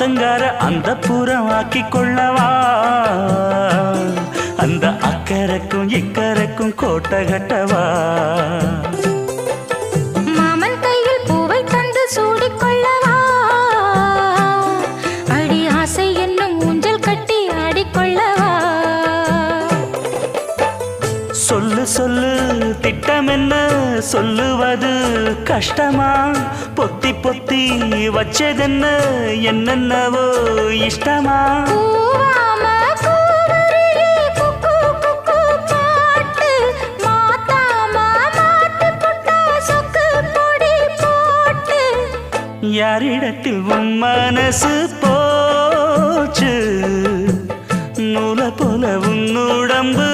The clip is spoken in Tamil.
ஆத்தங்கார அந்த புறம் ஆக்கி கொள்ளவா அந்த அக்கறைக்கும் இக்கரைக்கும் கோட்டை கட்டவா மாமன் கையில் பூவை தந்து சூடிக்கொள்ளவா அடி ஆசை என்னும் ஊஞ்சல் கட்டி ஆடிக்கொள்ளவா சொல்லு சொல்லு திட்டம் என்ன சொல்லுவது கஷ்டமா பொத்தி பொத்தி வச்சதென்ன என்னென்னவோ இஷ்டமா யாரிடத்தில் உன் மனசு போச்சு நூலை போல உன் உடம்பு